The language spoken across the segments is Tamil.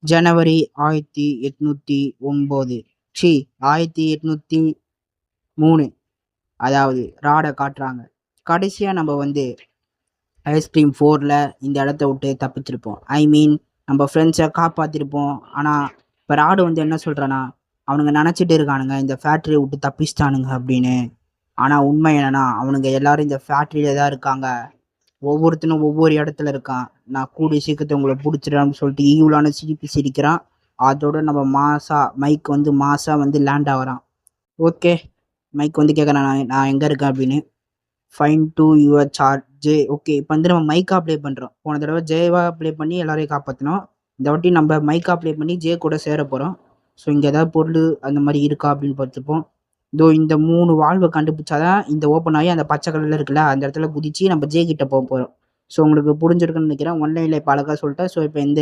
ஜனவரி 1809 சி 1803 அதாவது ராட காட்டுறாங்க. கடைசியா நம்ம வந்து ஐஸ்கிரீம் 4ல இந்த இடத்த விட்டு தப்பிச்சிருப்போம். ஐ மீன் நம்ம ஃப்ரெண்ட்ஸை காப்பாற்றிருப்போம். ஆனால் இப்போ ராடு வந்து என்ன சொல்கிறான்னா, அவனுங்க நினச்சிட்டு இருக்கானுங்க இந்த ஃபேக்ட்ரியை விட்டு தப்பிச்சிட்டானுங்க அப்படின்னு. ஆனால் உண்மை என்னன்னா, அவனுங்க எல்லாரும் இந்த ஃபேக்ட்ரியில தான் இருக்காங்க. ஒவ்வொருத்தனும் ஒவ்வொரு இடத்துல இருக்கான். நான் கூடிய சீக்கிரத்தை உங்களை பிடிச்சிடறான்னு சொல்லிட்டு ஈவுலான சிரிப்பு சிரிக்கிறான். அதோட நம்ம மைக் வந்து மாசா வந்து லேண்ட் ஆகிறான். ஓகே, மைக் வந்து கேட்குறான், நான் எங்கே இருக்கேன் அப்படின்னு. Fine to your charge. Okay, இப்போ வந்து நம்ம மைக்கா ப்ளே பண்ணுறோம். போன தடவை ஜேவா ப்ளே பண்ணி எல்லாரையும் காப்பாற்றினோம். இந்த வாட்டி நம்ம மைக்கா ப்ளே பண்ணி ஜே கூட சேர போகிறோம். ஸோ இங்கே ஏதாவது பொருள் அந்த மாதிரி இருக்கா அப்படின்னு பார்த்துப்போம். இதோ இந்த 3 வால்வை கண்டுபிடிச்சாதான் இந்த ஓப்பன் ஆகி அந்த பச்சை கலரில் இருக்குல்ல அந்த இடத்துல குதிச்சு நம்ம ஜே கிட்ட போக போகிறோம். ஸோ உங்களுக்கு புரிஞ்சிருக்குன்னு நினைக்கிறேன். ஒன்லைனில் இப்போ அழகாக சொல்லிட்டேன். ஸோ இப்போ இந்த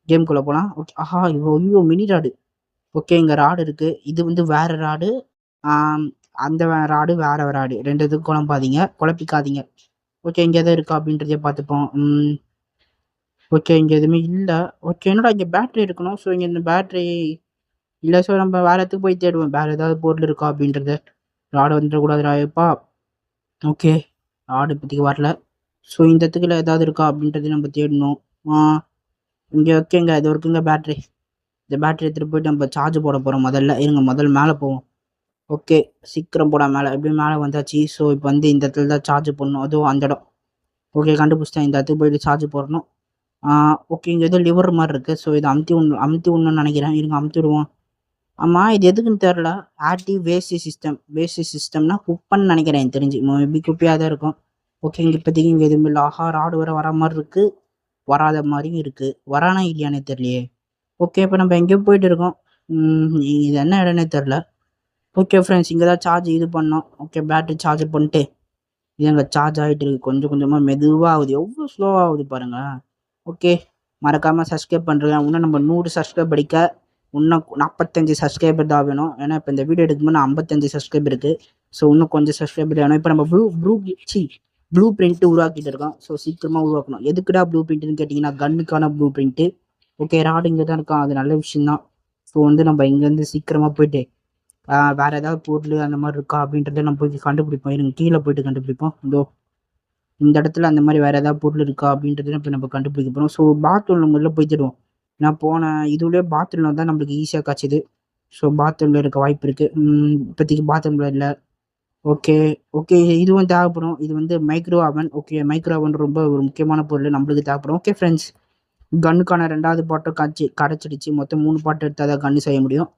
கேம்குள்ளே போகலாம். ஓகே, ஆஹா ஐயோ மினி ராடு. ஓகே, இங்கே ராடு இருக்குது. இது வந்து வேறு ராடு. அந்த ராடு வேற ராடு. 2 இதுக்கும் குழப்பிக்காதீங்க. ஓகே, இங்கே எதாவது இருக்கா அப்படின்றதே பார்த்துப்போம். ஓகே, இங்கே எதுவுமே இல்லை. ஓகே, என்னடா இங்கே பேட்ரி இருக்கணும். ஸோ இங்கே இந்த பேட்ரி இல்லை. ஸோ நம்ம வேற இடத்துக்கு போய் தேடுவோம். வேறு ஏதாவது பொருள் இருக்கா அப்படின்றத. ராடு வந்துடக்கூடாது ராயப்பா. ஓகே, ராடு இப்போதைக்கு வரல. ஸோ இந்த இடத்துக்குள்ள ஏதாவது இருக்கா அப்படின்றத நம்ம தேடணும். இங்கே ஓகேங்க, இது இருக்குங்க பேட்ரி. இந்த பேட்டரி எடுத்துகிட்டு போயிட்டு நம்ம சார்ஜ் போட போகிறோம். முதல்ல மேலே போவோம். ஓகே, சீக்கிரம் போட மேலே. எப்படியும் மேலே வந்தாச்சு. ஸோ இப்போ வந்து இந்த இடத்துல தான் சார்ஜ் போடணும். அதுவும் அந்த இடம். ஓகே, கண்டுபிடிச்சிட்டேன். இந்த இடத்துக்கு போயிட்டு சார்ஜ் போடணும். ஓகே, இங்கே ஏதோ லிவர் மாதிரி இருக்குது. ஸோ இதை அமுத்தி விடணும்னு நினைக்கிறேன். இருங்க, அமுத்தி விடுவோம். ஆமாம், இது எதுக்குன்னு தெரில. ஆக்டிவ் வேஸ்ட் சிஸ்டம்னா குப்பன்னு நினைக்கிறேன். எனக்கு தெரிஞ்சு மேபி குப்பையாக தான் இருக்கும். ஓகே, இங்கே இப்போதைக்கு இங்கே எதுவுமே இல்லை. ஆஹா, ராடு வர மாதிரி இருக்குது, வராத மாதிரியும் இருக்குது. வரானா இல்லையானே தெரியலையே. ஓகே, இப்போ நம்ம எங்கேயோ போயிட்டு இருக்கோம். இது என்ன இடம்னே தெரில. ஓகே ஃப்ரெண்ட்ஸ், இங்கே தான் சார்ஜ் இது பண்ணோம். ஓகே, பேட்டரி சார்ஜ் பண்ணிட்டு இது அங்கே சார்ஜ் ஆகிட்டு இருக்கு. கொஞ்சம் கொஞ்சமாக மெதுவாக ஆகுது. எவ்வளோ ஸ்லோவாக ஆகுது பாருங்க. ஓகே, மறக்காமல் சப்ஸ்கிரைப் பண்ணுறேன். இன்னும் நம்ம 100 சப்ஸ்கிரைப் அடிக்க இன்னும் 45 சப்ஸ்கிரைபர் தான் வேணும். ஏன்னா இப்போ இந்த வீடியோ எடுக்கும்போது 55 சப்ஸ்கிரைபர் இருக்குது. ஸோ இன்னும் கொஞ்சம் சப்ஸ்கிரைபர் வேணும். இப்போ நம்ம ப்ளூ பிரிண்ட் உருவாக்கிட்டு இருக்கோம். ஸோ சீக்கிரமாக உருவாக்கணும். எதுக்குடா ப்ளூ பிரிண்ட்னு கேட்டிங்கன்னா, கன்னுக்கான ப்ளூ பிரிண்ட்டு. ஓகே, ராடு இங்கே தான் இருக்கான். அது நல்ல விஷயம்தான். ஸோ வந்து நம்ம இங்கேருந்து சீக்கிரமாக போயிட்டு வேறு ஏதாவது பொருள் அந்த மாதிரி இருக்கா அப்படின்றத நம்ம போய் கண்டுபிடிப்போம். இருங்க, கீழே போயிட்டு கண்டுபிடிப்போம். இதோ இந்த இடத்துல அந்த மாதிரி வேறு ஏதாவது பொருள் இருக்கா அப்படின்றத இப்போ நம்ம கண்டுபிடிக்க போகிறோம். ஸோ பாத்ரூமில் முதல்ல போய் தேடுவோம். நான் போன இதுலேயே பாத்ரூமில் தான் நம்மளுக்கு ஈஸியாக காய்ச்சிது. ஸோ பாத்ரூமில் இருக்க வாய்ப்பு இருக்குது. இப்போதைக்கு பாத்ரூமில் இல்லை. ஓகே ஓகே, இதுவும் தேவைப்படும். இது வந்து மைக்ரோ அவன். ஓகே, மைக்ரோ அவன் ரொம்ப ஒரு முக்கியமான பொருள் நம்மளுக்கு தேவைப்படும். ஓகே ஃப்ரெண்ட்ஸ், கன்னுக்கான 2வது பாட்டும் கிடச்சிடுச்சு. மொத்தம் 3 பாட்டு எடுத்தால் தான் கன்று செய்ய முடியும்.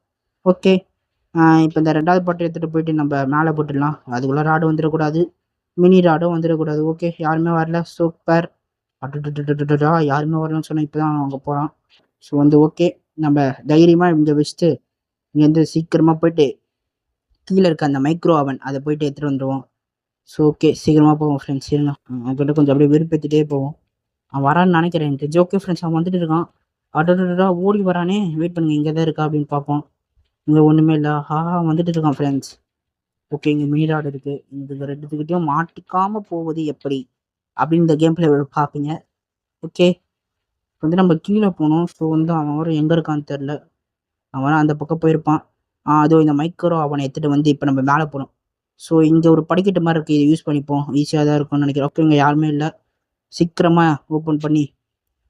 ஓகே, இப்போ இந்த 2வது பாட்டை எடுத்துகிட்டு போயிட்டு நம்ம மேலே போட்டுடலாம். அதுக்குள்ளே ராடு வந்துடக்கூடாது, மினி ராடும் வந்துடக்கூடாது. ஓகே, யாருமே வரல. சூப்பர். அட்டுடா, யாருமே வரலன்னு சொன்னால் இப்போ தான் அவங்க போகிறான். ஸோ வந்து ஓகே, நம்ம தைரியமாக இங்கே வச்சுட்டு இங்கேருந்து சீக்கிரமாக போயிட்டு கீழே இருக்க அந்த மைக்ரோ அவன் அதை போயிட்டு எடுத்துகிட்டு வந்துடுவோம். ஸோ ஓகே, சீக்கிரமாக போவோம் ஃப்ரெண்ட்ஸ். இருங்க, அவன்கிட்ட கொஞ்சம் அப்படியே விருப்பத்துட்டே போவோம். அவன் வரான்னு நினைக்கிறேன் எனக்கு. ஓகே ஃப்ரெண்ட்ஸ், அவன் வந்துட்டு இருக்கான். அடடா, ஓடி வரானே. வெயிட் பண்ணுங்க, இங்கே தான் இருக்கா அப்படின்னு பார்ப்போம். இங்கே ஒன்றுமே இல்லை. வந்துட்டு இருக்கான் ஃப்ரெண்ட்ஸ். ஓகே, இங்கே மினி ராடு இருக்குது. இந்த 2த்துக்கிட்டையும் மாட்டிக்காமல் போவது எப்படி அப்படின்னு இந்த கேம் பிளே பார்ப்பீங்க. ஓகே, வந்து நம்ம கீழே போகணும். ஸோ வந்து அவன் வர எங்கே இருக்கான்னு தெரில. அவன் அந்த பக்கம் போயிருப்பான். அதோ இந்த மைக்ரோ அவனை எடுத்துகிட்டு வந்து இப்போ நம்ம மேலே போகணும். ஸோ இங்கே ஒரு படிக்கட்டு மாதிரி இருக்குது. இதை யூஸ் பண்ணிப்போம். ஈஸியாக தான் இருக்கும்னு நினைக்கிறேன். ஓகே, இங்கே யாருமே இல்லை. சீக்கிரமாக ஓப்பன் பண்ணி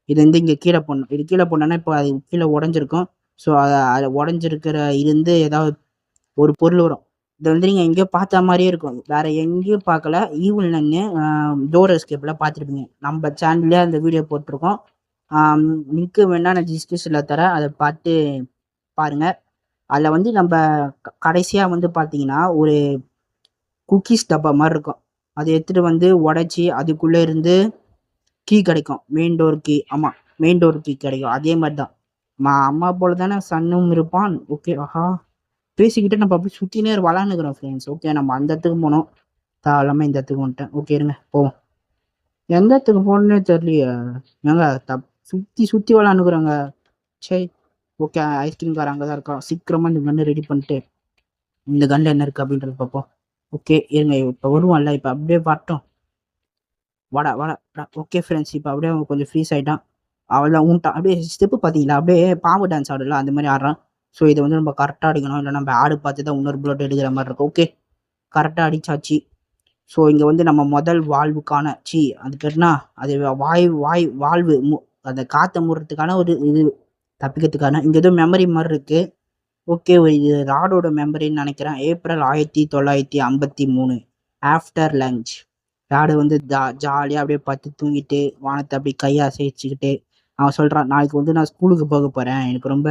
இது வந்து இங்கே கீழே போடணும். இது கீழே போனோன்னா இப்போ அது கீழே உடஞ்சிருக்கும். ஸோ அதை உடஞ்சிருக்கிற இருந்து ஏதாவது ஒரு பொருள் வரும். இதை வந்து நீங்கள் எங்கேயோ பார்த்த மாதிரியே இருக்கும். வேறு எங்கேயும் பார்க்கல. ஈவில் நன்னு டோர் எஸ்கேப்பில் பார்த்துருப்பீங்க. நம்ம சேனல்லே அந்த வீடியோ போட்டிருக்கோம். லிங்க்கு வேணால் நான் டிஸ்கிரிப்ஷனில் தரேன். அதை பார்த்து பாருங்கள். அதில் வந்து நம்ம கடைசியாக வந்து பார்த்தீங்கன்னா ஒரு குக்கீஸ் டப்பா மாதிரி இருக்கும். அதை எடுத்துகிட்டு வந்து உடச்சி அதுக்குள்ளே இருந்து கீ கிடைக்கும். Main door key. ஆமாம், மெயின் டோர் கீ கிடைக்கும். அதே மாதிரி தான் அம்மா போல தானே சன்னும் இருப்பான். ஓகே, பேசிக்கிட்டு நம்ம அப்படி சுற்றினே விளாண்டுக்கிறோம் ஃப்ரெண்ட்ஸ். ஓகே, நம்ம அந்த இடத்துக்கு போனோம். தாராளமாக இந்த இடத்துக்கு வந்துட்டேன். ஓகே, இருங்க போவோம். எந்த இடத்துக்கு போகணுன்னே தெரியலையே. ஏங்க சுற்றி விளாண்டுக்குறோங்க. சரி, ஓகே, ஐஸ்கிரீம் கார் அங்கே தான் இருக்கா. சீக்கிரமாக இந்த கன்று ரெடி பண்ணிட்டு இந்த கன்னில் என்ன இருக்குது அப்படின்றது பார்ப்போம். ஓகே, இருங்க, இப்போ வருவான்ல. இப்போ அப்படியே வரட்டும். வாடா. ஓகே ஃப்ரெண்ட்ஸ், இப்போ அப்படியே அவங்க கொஞ்சம் ஃப்ரீஸ் ஆகிட்டான். அவ்வளோதான் ஊன்ட்டான். அப்படியே ஸ்டெப்பு பார்த்தீங்களா? அப்படியே பாம்பு டான்ஸ் ஆடும்ல, அந்த மாரி ஆடுறான். ஸோ இத வந்து நம்ம கரெக்ட்டா அடிக்கணும். இல்ல நம்ம ஆடு பார்த்து தான் இன்னொரு புல்லட் எடுக்கிற மாரி இருக்கும். ஓகே. கரெக்ட்டா அடிச்சாச்சு. ஸோ இங்க வந்து நம்ம முதல் வால்வுக்கான அது பேர் என்ன? அது வால்வு அந்த காத்த மூடுறதுக்கான ஒரு இது தப்பிக்கிறதுக்கான இங்க ஏதோ மெமரி மாரி இருக்கு. ஓகே. இது ராடோட மெமரின்னு நெனைக்கிறேன். April 1953 after lunch. ராடு வந்து ஜாலியா அப்படியே படுத்து தூங்கிட்டு, வானத்த அப்படியே கைய அசைச்சுக்கிட்டு, அவன் சொல்றான், "நாளைக்கு வந்து நான் ஸ்கூலுக்கு போக போறேன். எனக்கு ரொம்ப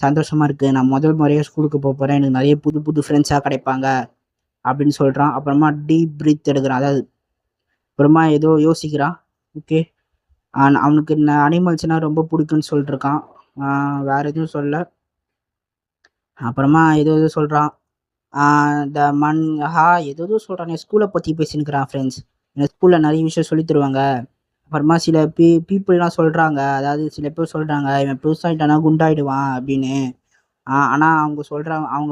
சந்தோஷமா இருக்கு. நான் முதல் முறையா ஸ்கூலுக்கு போறேன். எனக்கு நெறைய புது புது ஃப்ரெண்ட்ஸா கிடைப்பாங்க." அப்படின்னு சொல்றான். அப்புறமா டீப் பிரீத் எடுக்குறான். அதாவது அப்புறமா ஏதோ யோசிக்கிறான். ஓகே. அவனுக்கு அனிமல்ஸ்னா ரொம்ப புடிக்கும்னு சொல்லிட்டுருக்கான். வேற எதுவும் சொல்லல. அப்புறமா ஏதோ ஏதோ சொல்றான். ஆ த மண் ஏதேதோ சொல்றானே! ஸ்கூல பத்தி பேசின்னுருக்கிறான் ஃப்ரெண்ட்ஸ். எனக்கு ஸ்கூல்ல நெறைய விஷயம் சொல்லித் தருவாங்க. அப்புறமா சில பீப்பிள்லாம் சொல்றாங்க. அதாவது சில பேர் சொல்றாங்க, "இவன் பெருசாயிட்டானா குண்டாயிடுவான்" அப்படின்னு. ஆனா அவங்க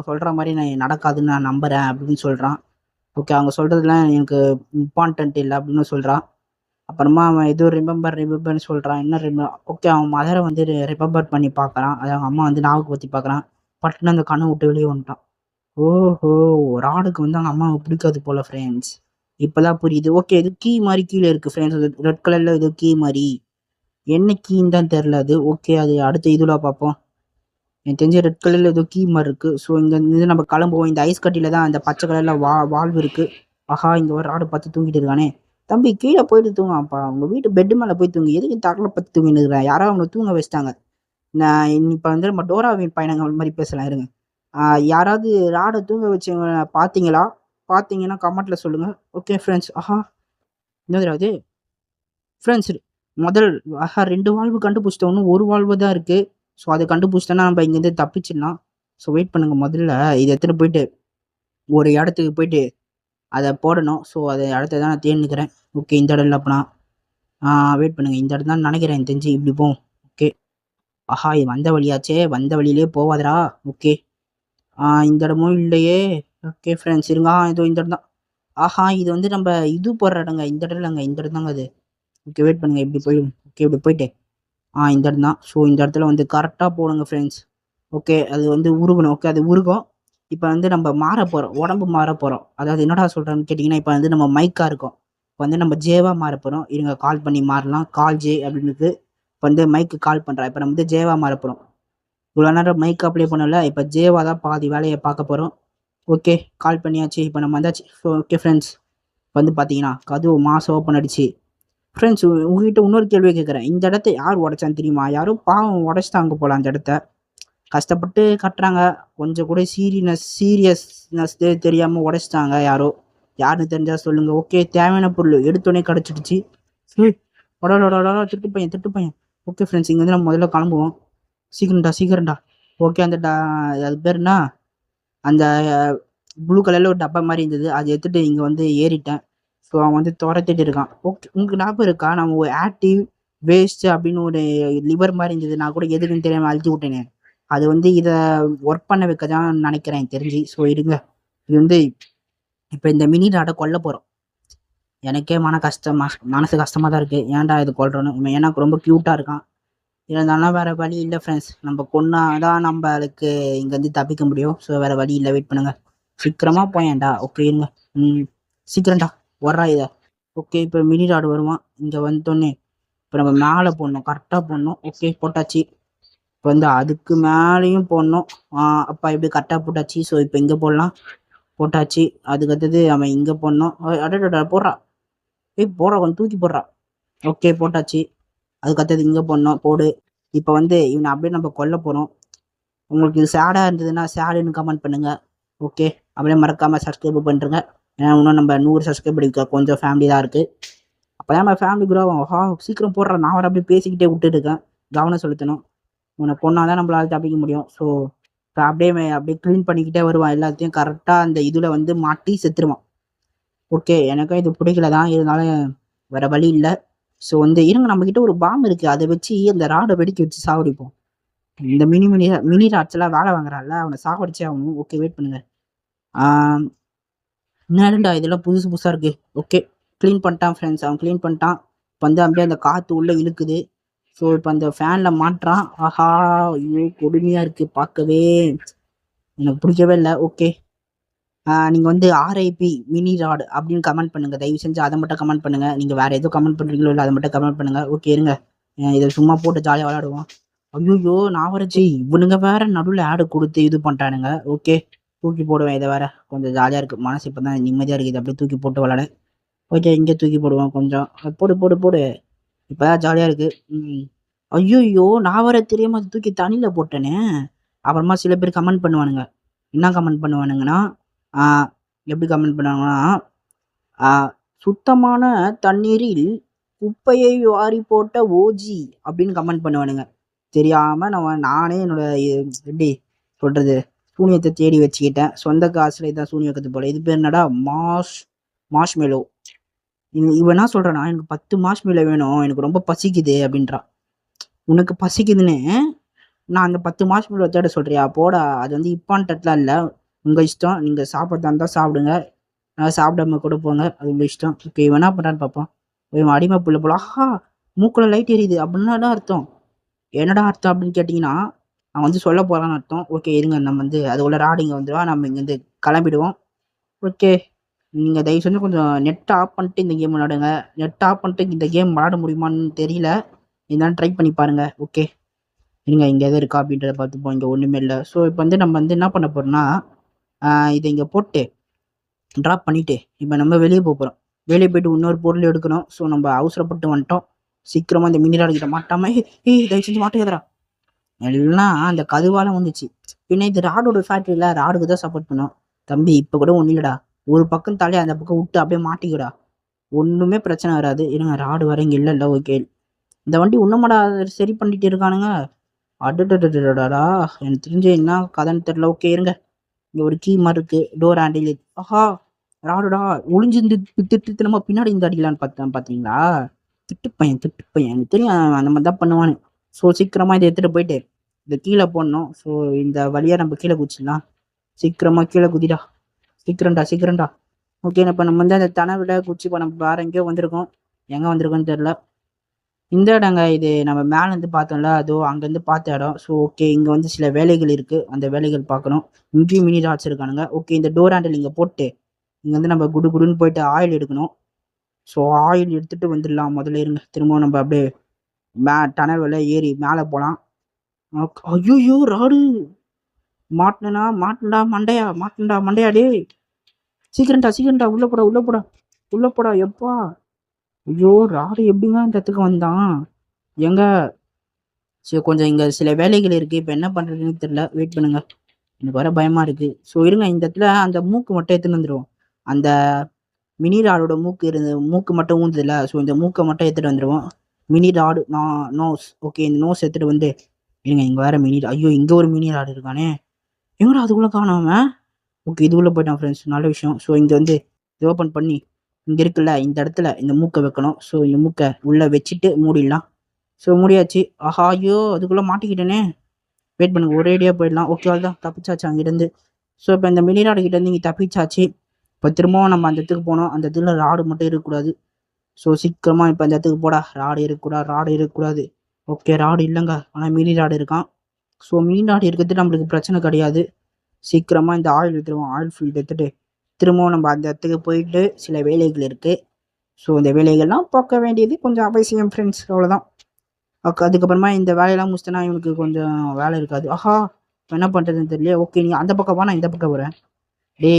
சொல்ற மாரி நடக்காதுன்னு நான் நம்புறேன் அப்படின்னு சொல்றான். ஓகே. அவங்க சொல்றதெல்லாம் எனக்கு இம்பார்ட்டன்ட் இல்ல அப்படின்னு சொல்றான். அப்புறமா அவன் ஏதோ ரிமெம்பர்ன்னு சொல்றான். என்ன ஓகே. அவன் மதர வந்து ரிமெம்பர் பண்ணி பார்க்குறான். அதாவது அவங்க அம்மா வந்து ஞாபகப்படுத்தி பார்க்குறான். பட்டுன்னு அந்த கண்ண விட்டு வெளிய வந்துட்டான். ஓஹோ! ராடுக்கு வந்து அவங்க அம்மாவ பிடிக்காது போல ஃப்ரெண்ட்ஸ். இப்பதான் புரியுது. ஓகே. இது கீ மாரி கீழ இருக்கு ஃப்ரெண்ட்ஸ். ரெட் கலர்ல ஏதோ கீ மாரி. என்ன கீன்னு தான் தெரியல அது. ஓகே. அது அடுத்த இதுல பார்ப்போம். எனக்கு தெரிஞ்சு ரெட் கலர்ல ஏதோ கீ மாரி இருக்கு. ஸோ இங்க இருந்து நம்ம கிளம்புவோம். இந்த ஐஸ் கட்டில தான் அந்த பச்சை கலர்ல வால்வு இருக்கு. ஆஹா! இங்க ஒரு ராடு பார்த்து தூங்கிட்டு இருக்கானே! தம்பி கீழ போயிட்டு தூங்கப்பா. உங்க வீட்டு பெட் மேல போய் தூங்கு. எதுக்கு தரையில படுத்து தூங்கின்னு இருக்கிற? யாரோ அவன தூங்க வச்சுட்டாங்க. நான் இப்ப வந்து நம்ம டோராவின் பயணங்கள் மாரி பேசலாம் இருங்க. ஆ யாராவது ராட தூங்க வச்சவங்க பார்த்தீங்களா? பார்த்தீங்கன்னா கமெண்ட்ல சொல்லுங்க. Okay friends. என்னதுடா இது? ஃபிரெண்ட்ஸ் முதல் 2 வால்வு கண்டுபிடிச்சிட்டோம். இன்னும் 1 வால்வு தான் இருக்கு. ஸோ அத கண்டுபிடிச்சிட்டோம்னா நம்ம இங்கேருந்து தப்பிச்சிடலாம். ஸோ வெயிட் பண்ணுங்க. முதல்ல இத எடுத்துட்டு போயிட்டு ஒரு இடத்துக்கு போயிட்டு அத போடணும். ஸோ அத இடத்த தான் நான் தேடின்னுக்கிறேன். ஓகே. இந்த இடம் இல்ல அப்பனா. வெயிட் பண்ணுங்க. இந்த இடம் தான் நினைக்கிறேன் எனக்கு தெரிஞ்சு. இப்படி போவோம். ஓகே. இது வந்த வழியாச்சே! வந்த வழியிலேயே போவாதடா! ஓகே. இந்த இடமும் இல்லையே! ஓகே ஃப்ரெண்ட்ஸ் இருங்க. இதோ இந்த இடம் தான். இது வந்து நம்ப இது போடுற இடங்க. இந்த இடம் இல்லங்க. இந்த இடம் தாங்க அது. ஓகே. வெயிட் பண்ணுங்க. இப்படி ஓகே. இப்படி போயிட்டு இந்த இடம் தான். ஸோ இந்த இடத்துல வந்து கரெக்ட்டா போடுங்க ஃப்ரெண்ட்ஸ். ஓகே. அது வந்து உருகணும். ஓகே. அது உருகும். இப்ப வந்து நம்ம மாறப் போறோம். உடம்பு மாறப் போறோம். அதாவது என்னடா சொல்றேன்னு கேட்டீங்கன்னா, இப்ப வந்து நம்ம மைக்கா இருக்கோம். இப்ப வந்து நம்ம ஜேவா மாறப் போறோம். இருங்க கால் பண்ணி மாறலாம். கால் ஜே அப்படின்னு இருக்கு. இப்ப வந்து மைக்கு கால் பண்றேன். இப்ப நம்ம வந்து ஜேவா மாறப் போறோம். இவ்வளோ நேரம் மைக் அப்ளை பண்ணல. இப்ப ஜேவா தான் பாதி வேலைய பார்க்க போறோம். ஓகே. கால் பண்ணியாச்சு. இப்ப நம்ம வந்தாச்சு. Okay friends. வந்து பார்த்தீங்கன்னா, கதவு மாஸ் ஓப்பன் ஆயிடுச்சு. ஃப்ரெண்ட்ஸ் உங்ககிட்ட இன்னொரு கேள்வி கேட்கிறேன். இந்த இடத்த யார் உடைச்சான்னு தெரியுமா? யாரோ பாவம் உடைச்சுட்டாங்க போல அந்த இடத்த. கஷ்டப்பட்டு கட்டுறாங்க. கொஞ்சம் கூட சீரியஸ்னஸ் தெரியாம உடைச்சுட்டாங்க யாரோ. யாருன்னு தெரிஞ்சா சொல்லுங்க. ஓகே. தேவையான பொருள் எடுத்தோனே கிடைச்சிடுச்சு. ஏய் அடடடடா! திருட்டு பையன். ஓகே ஃப்ரெண்ட்ஸ் இங்க வந்து நம்ம முதல்ல கிளம்புவோம். சீக்கிரம்டா. ஓகே. அது பேர் என்ன? அந்த ப்ளூ கலர்ல ஒரு டப்பா மாரி இருந்தது. அத எடுத்துட்டு இங்க வந்து ஏறிட்டேன். ஸோ அவன் வந்து தொரத்திட்டு இருக்கான். ஓகே. உங்களுக்கு ஞாபகம் இருக்கா? நம்ம ஒரு ஆக்டிவ், வேஸ்ட் அப்படின்னு ஒரு லிவர் மாரி இருந்தது. நான் கூட எதுக்குன்னு தெரியாம அழுத்தி விட்டேனே. அது வந்து இத ஒர்க் பண்ண வைக்க தான் நினைக்கிறேன் எனக்கு தெரிஞ்சு. ஸோ இருங்க. இது வந்து இப்ப இந்த மினி ராட கொல்ல போறோம். எனக்கே மனசு கஷ்டமா தான் இருக்கு. ஏன்டா இது கொல்றோம்னு. இவன் ஏன்னா ரொம்ப கியூட்டா இருக்கான். இருந்தாலும் வேற வழி இல்ல ஃப்ரெண்ட்ஸ். நம்ம கொன்னா தான் நம்மளுக்கு இங்கேருந்து தப்பிக்க முடியும். ஸோ வேற வழி இல்ல. வெயிட் பண்ணுங்க. சீக்கிரமா போயேன்டா. ஓகே இருங்க. சீக்கிரம்டா. வர்றா இத. ஓகே. இப்ப மினி ராடு வருவான். இங்க வந்தோன்னே இப்ப நம்ம மேல போடணும். கரெக்டா போடணும். ஓகே போட்டாச்சு. இப்ப வந்து அதுக்கு மேலயும் போடணும். அப்பா இப்படி கரெக்டா போட்டாச்சு. ஸோ இப்ப இங்க போடலாம். போட்டாச்சு. அதுக்கு அடுத்தது அவன் இங்க போடணும். அடடடா போடுறா. போடுறா. கொஞ்சம் தூக்கி போடுறா. ஓகே போட்டாச்சு. அதுக்கு அடுத்தது இங்க போடணும். போடு. இப்ப வந்து இவனை அப்படியே நம்ம கொல்ல போறோம். உங்களுக்கு இது சேடா இருந்ததுன்னா சேடுன்னு கமெண்ட் பண்ணுங்க. ஓகே. அப்படியே மறக்காம சப்ஸ்கிரைப் பண்ணுறங்க. ஏன்னா இன்னும் நம்ம 100 சப்ஸ்கிரைப் அடிக்க கொஞ்சம் ஃபேமிலி தான் இருக்கு. அப்பதான் நம்ம ஃபேமிலி குரோ ஆகும். சீக்கிரம் போடுறேன். நான் வர அப்படியே பேசிக்கிட்டே விட்டுட்டு இருக்கேன். கவனம் செலுத்தணும். உன்னை கொன்னாதான் நம்மளால தப்பிக்க முடியும். ஸோ அப்படியே க்ளீன் பண்ணிக்கிட்டே வருவான். எல்லாத்தையும் கரெக்டா அந்த இதுல வந்து மாட்டி செத்துருவான். ஓகே. எனக்கும் இது பிடிக்கல தான். இருந்தாலும் வேற வழி இல்ல. ஸோ வந்து இருங்க நம்ம கிட்ட ஒரு பாம் இருக்கு. அதை வச்சு அந்த ராடை வெடிக்க வச்சு சாவடிப்போம். இந்த மினி ராட்ஸ் எல்லாம் வேலை வாங்குறான்ல அவனை சாவடிச்சே ஆகணும். ஓகே. வெயிட் பண்ணுங்க. ஆஹ் என்னடா இதெல்லாம் புதுசு புதுசா இருக்கு. ஓகே. க்ளீன் பண்ணிட்டான் ஃப்ரெண்ட்ஸ். அவன் க்ளீன் பண்ணிட்டான். இப்ப வந்து அப்படியே அந்த காத்து உள்ள இழுக்குது. ஸோ இப்போ அந்த ஃபேனில் மாட்டுறான். ஆஹா! ஐயோ! கொடுமையாக இருக்குது பார்க்கவே. எனக்கு பிடிக்கவே இல்லை. ஓகே. நீங்கள் வந்து ஆர்ஐபி மினி ராட் அப்படின்னு கமெண்ட் பண்ணுங்கள். தயவு செஞ்சு அதை மட்டும் கமெண்ட் பண்ணுங்கள். நீங்கள் வேறு எதுவும் கமெண்ட் பண்ணுறீங்களோ இல்லை அதை மட்டும் கமெண்ட் பண்ணுங்கள். ஓகே இருங்க. இதை சும்மா போட்டு ஜாலியாக விளையாடுவோம். ஐயோ! நான் வரைச்சி இவனுங்க வேற நடுவில் ஆடு கொடுத்து இது பண்ணிட்டானுங்க. ஓகே தூக்கி போடுவேன் இதை வேற. கொஞ்சம் ஜாலியாக இருக்குது. மனசு இப்போ தான் நிம்மதியாக இருக்குது. அப்படியே தூக்கி போட்டு விளாட. ஓகே இங்கே தூக்கி போடுவோம் கொஞ்சம். போடு போடு போடு. இப்போ தான் ஜாலியாக இருக்குது. ஐயோ! நான் வர தெரியாமல் அதை தூக்கி தண்ணியில் போட்டேனே. அப்புறமா சில பேர் கமெண்ட் பண்ணுவானுங்க. என்ன கமெண்ட் பண்ணுவானுங்கன்னா, எப்படி கமெண்ட் பண்ணுவாங்கன்னா, சுத்தமான தண்ணீரில் குப்பையை வாரி போட்ட ஓஜி அப்படின்னு கமெண்ட் பண்ணுவானுங்க. தெரியாமல் நானே என்னோட எப்படி சொல்கிறது சூனியத்தை தேடி வச்சுக்கிட்டேன். சொந்த காசுல இதான் சூனியக்கத்து போல. இது பேர் என்னடா மாஷ்மெலோ. இவன் என்ன சொல்கிறான்னா, எனக்கு 10 மாஷ்மெலோ வேணும், எனக்கு ரொம்ப பசிக்குது அப்படின்றான். உனக்கு பசிக்குதுன்னு நான் அந்த 10 மாஷ்மெலோ தேட சொல்கிறியா? போடா. அது வந்து இம்பார்ட்டன்ட்லாம் இல்லை, உங்கள் இஷ்டம். நீங்கள் சாப்பிட்றதா இருந்தால் சாப்பிடுங்க, சாப்பிடாம கூட போங்க, அது உங்கள் இஷ்டம். இப்போ இவன் என்ன பண்ணுறான்னு பார்ப்போம். இவன் அடிமை புள்ள போல. ஆஹா! மூக்கில் லைட் எரியுது அப்படின்னா அர்த்தம். என்னடா அர்த்தம் அப்படின்னு கேட்டிங்கன்னா, அவன் வந்து சொல்ல போகிறான்னு அர்த்தம். ஓகே இருங்க, நம்ம வந்து அது உள்ள ராடிங்க வந்துடுவா, நம்ம இங்கேருந்து கிளம்பிடுவோம். ஓகே நீங்கள் தயவு செஞ்சு கொஞ்சம் நெட் ஆஃப் பண்ணிட்டு இந்த கேம் விளாடுங்க. நெட் ஆஃப் பண்ணிட்டு இந்த கேம் விளாட முடியுமான்னு தெரியல, இருந்தாலும் ட்ரை பண்ணி பாருங்கள். ஓகே இருங்க, இங்கே எது இருக்கா அப்படின்றத பார்த்துப்போம். இங்கே ஒன்றுமே இல்லை. ஸோ இப்போ வந்து நம்ம வந்து என்ன பண்ண போகிறோம்னா, இதை இங்கே போட்டு ட்ராப் பண்ணிவிட்டு இப்போ நம்ம வெளியே போகிறோம். வெளியே போய்ட்டு இன்னொரு பொருள் எடுக்கணும். ஸோ நம்ம அவசரப்பட்டு வந்துட்டோம். சீக்கிரமாக இந்த மினி ராடு கிட்ட மாட்டாமல் தயவு செஞ்சு மாட்டேதுரா. எல்லாம் அந்த கதுவால வந்துச்சு. பின்ன இது ராடோட ஃபேக்ட்ரியில் ராடுக்கு தான் சப்போர்ட் பண்ணும். தம்பி இப்போ கூட ஒன்றும் இல்லைடா, ஒரு பக்கம் தலையை அந்த பக்கம் விட்டு அப்படியே மாட்டிக்கடா, ஒன்றுமே பிரச்சனை வராது. இருங்க ராடு வர இங்கே இல்லை. ஓகே இந்த வண்டி இன்னுமாடா சரி பண்ணிட்டு இருக்கானுங்க. அடடடடடா, எனக்கு தெரிஞ்ச என்ன கதைன்னு தெரியல. ஓகே இருங்க, இங்கே ஒரு கீ மாதிரி இருக்குது, டோர் ஹேண்டில். ஆஹா! ராடுடா ஒளிஞ்சிருந்து திட்டு நம்ம பின்னாடி இந்த அடிக்கலான்னு பார்த்தீங்களா? திட்டு பையன் எனக்கு தெரியும் அந்த மாதிரி தான் பண்ணுவானு. ஸோ சீக்கிரமாக இதை எடுத்துகிட்டு போயிட்டு இதை கீழே போடணும். ஸோ இந்த வழியாக நம்ம கீழே குதிச்சிடலாம். சீக்கிரமாக கீழே குதிடா, சீக்கிரம்டா. ஓகே இப்போ நம்ம வந்து அந்த தனை விட குச்சி இப்போ நம்ம வேறு எங்கேயோ வந்திருக்கோம். எங்கே வந்திருக்கோன்னு தெரில. இந்த இடங்க இது நம்ம மேலேருந்து பார்த்தோம்ல, அதோ அங்கேருந்து பார்த்த இடம். ஸோ ஓகே இங்கே வந்து சில வேலைகள் இருக்குது, அந்த வேலைகள் பார்க்கணும். இங்கேயும் மினி ராட்ஸ் இருக்கானுங்க. ஓகே இந்த டோர் ஹேண்டில் இங்கே போட்டு இங்கே வந்து நம்ம குடுன்னு போயிட்டு ஆயில் எடுக்கணும். ஸோ ஆயில் எடுத்துகிட்டு வந்துடலாம். முதல்ல இருங்க, திரும்பவும் நம்ம அப்படியே டனல் வழியா ஏறி மேலே போகலாம். ஐயோ ராடு மாட்டேன்டா மண்டையா டே. சீக்கிரம்டா உள்ள போடா எப்பா. ஐயோ ராடு எப்படிங்க இந்த இடத்துக்கு வந்தான் எங்க? சரி கொஞ்சம் இங்கே சில வேலைகள் இருக்குது, இப்போ என்ன பண்ணுறதுன்னு தெரியல. வெயிட் பண்ணுங்க, எனக்கு வர பயமாக இருக்குது. ஸோ இருங்க, இந்த இடத்துல அந்த மூக்கு மட்டும் எடுத்துன்னு வந்துடுவோம். அந்த மினி ராடோட மூக்கு மட்டும் ஊந்துதில்ல, ஸோ இந்த மூக்கை மட்டும் எடுத்துகிட்டு வந்துடுவோம். Mini rod nose. ஓகே இந்த நோஸ் எடுத்துகிட்டு வந்து இருங்க. இங்கே வேறு ஐயோ இங்கே ஒரு மினி ராடு இருக்கானே, எங்கடா அதுக்குள்ளே காணாம? ஓகே இதுக்குள்ளே போயிட்டான் ஃப்ரெண்ட்ஸ், நல்ல விஷயம். ஸோ இங்கே வந்து இது ஓப்பன் பண்ணி இங்கே இருக்குல்ல இந்த இடத்துல இந்த மூக்கை வைக்கணும். ஸோ இந்த மூக்கை உள்ளே வச்சுட்டு மூடிடலாம். ஸோ முடியாச்சு. ஆஹா ஐயோ அதுக்குள்ளே மாட்டிக்கிட்டேனே. வெயிட் பண்ணுங்க, ஒரேடியாக போயிடலாம். ஓகே அவ்வளோதான், தப்பிச்சாச்சு அங்கேருந்து. ஸோ இப்போ இந்த மினி ராடு கிட்டேருந்து இங்கே தப்பிச்சாச்சு. இப்போ திரும்பவும் நம்ம அந்த இடத்துக்கு போனோம். அந்த இடத்துல ராடு மட்டும் இருக்கக்கூடாது. ஸோ சீக்கிரமாக இப்போ அந்த இடத்துக்கு போடா. ராடு இருக்கக்கூடாது. ஓகே ராடு இல்லைங்க, ஆனால் மினி ராடு இருக்கான். ஸோ மினி ராடு இருக்கிறது நம்மளுக்கு பிரச்சனை கிடையாது. சீக்கிரமாக இந்த ஆயில் எடுத்துருவோம். ஆயில் ஃபீல்டு எடுத்துகிட்டு திரும்பவும் நம்ம அந்த இடத்துக்கு போயிட்டு சில வேலைகள் இருக்குது. ஸோ இந்த வேலைகள்லாம் பார்க்க வேண்டியது கொஞ்சம் அவசியம் ஃப்ரெண்ட்ஸ், அவ்வளோதான். அதுக்கப்புறமா இந்த வேலையெல்லாம் முடிச்சிட்டேன்னா இவனுக்கு கொஞ்சம் வேலை இருக்காது. ஆஹா இப்போ என்ன பண்ணுறதுன்னு தெரியல. ஓகே நீங்கள் அந்த பக்கம் வா, நான் இந்த பக்கம் வரேன்.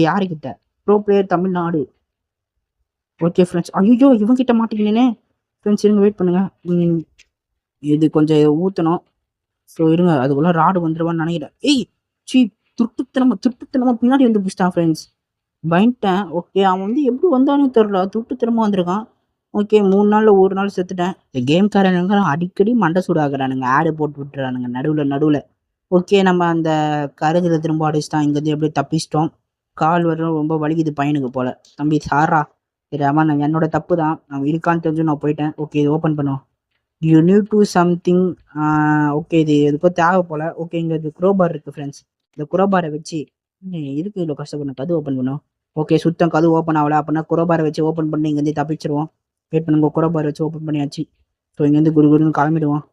யாருக்கிட்ட? Bro player Tamil Nadu. Okay friends. ஐயோ இவங்கிட்ட மாட்டிக்கினேனே ஃப்ரெண்ட்ஸ், இருங்க வெயிட் பண்ணுங்கள். இது கொஞ்சம் ஊற்றணும். ஸோ இருங்க, அதுக்குள்ளே ராடு வந்துடுவான்னு நினைக்கிறேன். திருட்டுத்தனமாக பின்னாடி வந்து பிடிச்சிட்டான் ஃப்ரெண்ட்ஸ், பயன்ட்டேன். ஓகே அவன் வந்து எப்படி வந்தானே தெரில, திருட்டுத்தனமாக வந்திருக்கான். ஓகே 3 நாளில் 1 நாள் செத்துட்டேன். இந்த கேம்காரனுங்க அடிக்கடி மண்டை சூடாகிறானுங்க, ஆடு போட்டு விட்டுறானுங்க நடுவில். ஓகே நம்ம அந்த கருதில் திரும்ப அடிச்சிட்டான். இங்கேருந்து எப்படியே தப்பிச்சிட்டோம். கால் வரும் ரொம்ப வலிக்குது பையனுக்கு போல். தம்பி சாரா, சரி ஆமாம் நான் என்னோட தப்பு தான், நான் இருக்கான்னு தெரிஞ்சு நான் போயிட்டேன். ஓகே இது ஓப்பன் பண்ணுவோம். You need to something. Okay இது எதுக்கோ தேவை போல். ஓகே இங்கே இது குரோபார் இருக்குது ஃப்ரெண்ட்ஸ், இந்த குரோபாரை வச்சு இதுக்கு இவ்வளோ கஷ்டப்படணும். கது ஓப்பன் பண்ணுவோம். ஓகே சுத்தம் கது ஓப்பன் ஆகலை அப்படின்னா குரோபாரை வச்சு ஓப்பன் பண்ணி இங்கேருந்து தப்பிச்சிருவோம். வெயிட் பண்ணுங்க, குரோபார் வச்சு ஓப்பன் பண்ணியாச்சு. ஸோ இங்கேருந்து குருன்னு கிளம்பிடுவோம்.